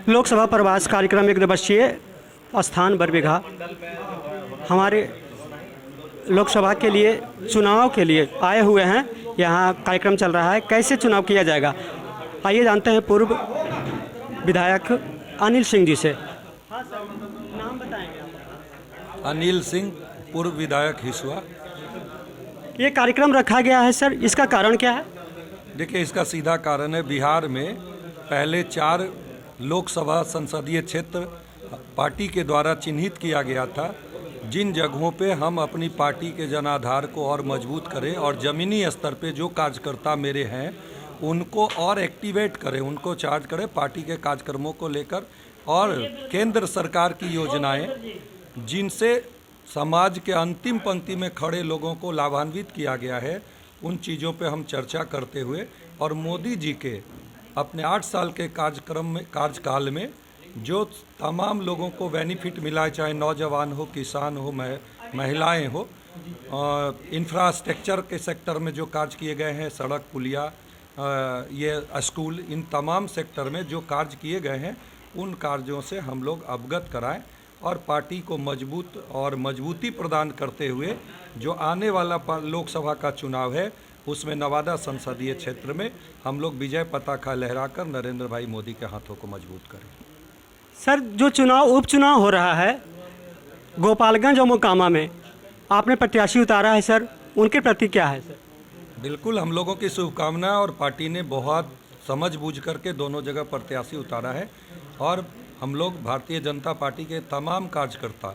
लोकसभा प्रवास कार्यक्रम 1 दिवसीय स्थान बरबीघा हमारे लोकसभा के लिए चुनाव के लिए आए हुए हैं। यहाँ कार्यक्रम चल रहा है, कैसे चुनाव किया जाएगा आइए जानते हैं पूर्व विधायक अनिल सिंह जी से। हाँ सर, नाम बताएंगे आप? अनिल सिंह, पूर्व विधायक हिसुआ। ये कार्यक्रम रखा गया है सर, इसका कारण क्या है? देखिए, इसका सीधा कारण है, बिहार में पहले 4 लोकसभा संसदीय क्षेत्र पार्टी के द्वारा चिन्हित किया गया था, जिन जगहों पे हम अपनी पार्टी के जनाधार को और मजबूत करें और ज़मीनी स्तर पे जो कार्यकर्ता मेरे हैं उनको और एक्टिवेट करें, उनको चार्ज करें पार्टी के कार्यक्रमों को लेकर, और केंद्र सरकार की योजनाएं जिनसे समाज के अंतिम पंक्ति में खड़े लोगों को लाभान्वित किया गया है, उन चीज़ों पे हम चर्चा करते हुए और मोदी जी के अपने 8 साल के कार्यकाल में जो तमाम लोगों को बेनिफिट मिला है, चाहे नौजवान हो, किसान हो, महिलाएं हो, इंफ्रास्ट्रक्चर के सेक्टर में जो कार्य किए गए हैं, सड़क, पुलिया, ये स्कूल, इन तमाम सेक्टर में जो कार्य किए गए हैं उन कार्यों से हम लोग अवगत कराएं और पार्टी को मजबूत और मजबूती प्रदान करते हुए जो आने वाला लोकसभा का चुनाव है उसमें नवादा संसदीय क्षेत्र में हम लोग विजय पताका लहराकर नरेंद्र भाई मोदी के हाथों को मजबूत करें। सर, जो उपचुनाव हो रहा है गोपालगंज और मोकामा में, आपने प्रत्याशी उतारा है सर, उनके प्रति क्या है सर? बिल्कुल, हम लोगों की शुभकामनाएं, और पार्टी ने बहुत समझ बूझ करके दोनों जगह प्रत्याशी उतारा है, और हम लोग भारतीय जनता पार्टी के तमाम कार्यकर्ता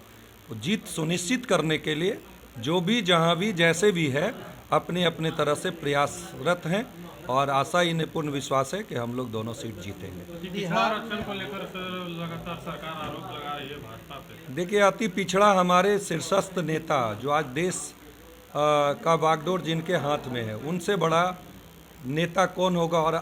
जीत सुनिश्चित करने के लिए जो भी जहां भी जैसे भी है अपने अपने तरह से प्रयासरत हैं, और आशा ही पूर्ण विश्वास है कि हम लोग दोनों सीट जीतेंगे। बिहार आरक्षण को लेकर लगातार सरकार आरोप लगा रही है भाजपा पे। देखिए, अति पिछड़ा हमारे शीर्षस्थ नेता जो आज देश का बागडोर जिनके हाथ में है, उनसे बड़ा नेता कौन होगा और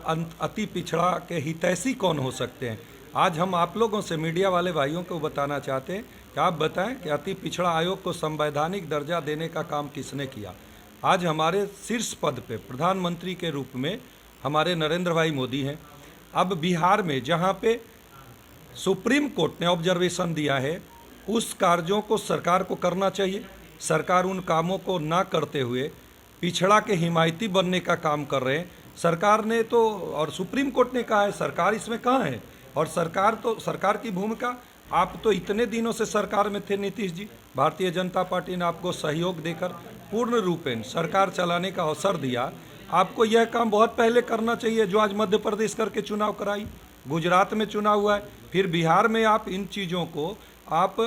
अति पिछड़ा के हितैषी कौन हो सकते हैं। आज हम आप लोगों से, मीडिया वाले भाइयों को बताना चाहते हैं कि आप बताएं कि अति पिछड़ा आयोग को संवैधानिक दर्जा देने का काम किसने किया। आज हमारे शीर्ष पद पे प्रधानमंत्री के रूप में हमारे नरेंद्र भाई मोदी हैं। अब बिहार में जहां पे सुप्रीम कोर्ट ने ऑब्जर्वेशन दिया है, उस कार्यों को सरकार को करना चाहिए। सरकार उन कामों को ना करते हुए पिछड़ा के हिमायती बनने का काम कर रहे हैं। सरकार ने तो, और सुप्रीम कोर्ट ने कहा है, सरकार इसमें कहाँ है? और सरकार की भूमिका, आप तो इतने दिनों से सरकार में थे नीतीश जी, भारतीय जनता पार्टी ने आपको सहयोग देकर पूर्ण रूपेण सरकार चलाने का अवसर दिया। आपको यह काम बहुत पहले करना चाहिए जो आज मध्य प्रदेश करके चुनाव कराई, गुजरात में चुनाव हुआ है, फिर बिहार में आप इन चीज़ों को आप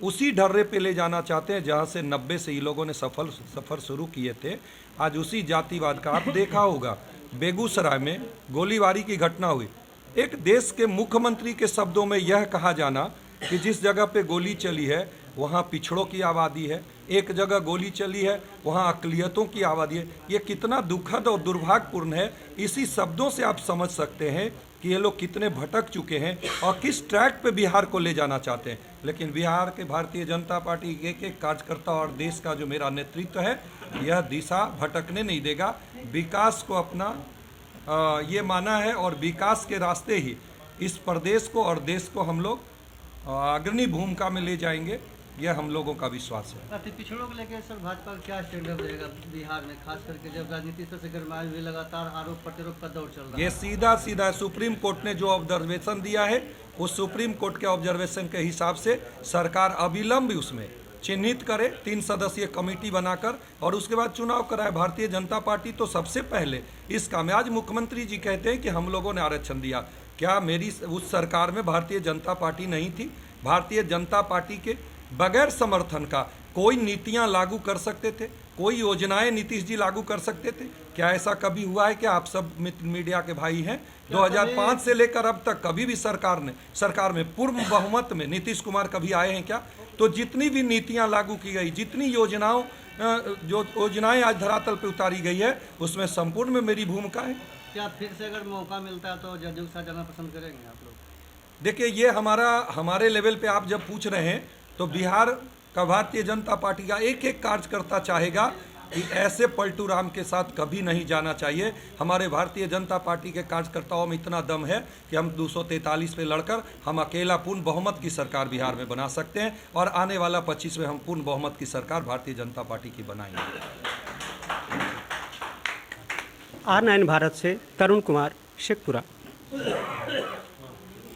उसी ढर्रे पे ले जाना चाहते हैं जहां से 90 से ये लोगों ने सफ़र शुरू किए थे। आज उसी जातिवाद का आप देखा होगा, बेगूसराय में गोलीबारी की घटना हुई। एक देश के मुख्यमंत्री के शब्दों में यह कहा जाना कि जिस जगह पे गोली चली है वहाँ पिछड़ों की आबादी है, एक जगह गोली चली है वहाँ अक़लियतों की आबादी है, ये कितना दुखद और दुर्भाग्यपूर्ण है। इसी शब्दों से आप समझ सकते हैं कि ये लोग कितने भटक चुके हैं और किस ट्रैक पे बिहार को ले जाना चाहते हैं। लेकिन बिहार के भारतीय जनता पार्टी के एक कार्यकर्ता और देश का जो मेरा नेतृत्व है, यह दिशा भटकने नहीं देगा। विकास को अपना ये माना है और विकास के रास्ते ही इस प्रदेश को और देश को हम लोग अग्रणी भूमिका में ले जाएंगे, यह हम लोगों का विश्वास है। अति पिछड़ों को लेकर सर भाजपा का क्या स्टैंडअप रहेगा बिहार में, खास करके जब राजनीति स्तर से गरमाए हुए लगातार आरोप प्रत्यारोप का दौर चल रहा है? ये सीधा सुप्रीम कोर्ट ने जो ऑब्जर्वेशन दिया है, उस सुप्रीम कोर्ट के ऑब्जर्वेशन के हिसाब से सरकार अविलंब उसमें चिन्हित करे, 3 सदस्यीय कमेटी बनाकर, और उसके बाद चुनाव कराए। भारतीय जनता पार्टी तो सबसे पहले इस काम में, आज मुख्यमंत्री जी कहते हैं कि हम लोगों ने आरक्षण दिया, क्या मेरी उस सरकार में भारतीय जनता पार्टी नहीं थी? भारतीय जनता पार्टी के बगैर समर्थन का कोई नीतियां लागू कर सकते थे, कोई योजनाएं नीतीश जी लागू कर सकते थे? क्या ऐसा कभी हुआ है कि आप सब मीडिया के भाई हैं, 2005 से लेकर अब तक कभी भी सरकार में पूर्ण बहुमत में नीतीश कुमार कभी आए हैं क्या? तो जितनी भी नीतियां लागू की गई, जितनी योजनाएं आज धरातल पे उतारी गई है, उसमें संपूर्ण में मेरी भूमिका है। क्या फिर से अगर मौका मिलता है तो जदयू के साथ जाना पसंद करेंगे आप लोग? देखिए, ये हमारे लेवल पे आप जब पूछ रहे हैं तो बिहार का भारतीय जनता पार्टी का एक एक कार्यकर्ता चाहेगा कि ऐसे पलटू राम के साथ कभी नहीं जाना चाहिए। हमारे भारतीय जनता पार्टी के कार्यकर्ताओं में इतना दम है कि हम 243 पे लड़कर हम अकेला पूर्ण बहुमत की सरकार बिहार में बना सकते हैं और आने वाला 25 में हम पूर्ण बहुमत की सरकार भारतीय जनता पार्टी की बनाएंगे। R9 भारत से तरुण कुमार शेखपुरा।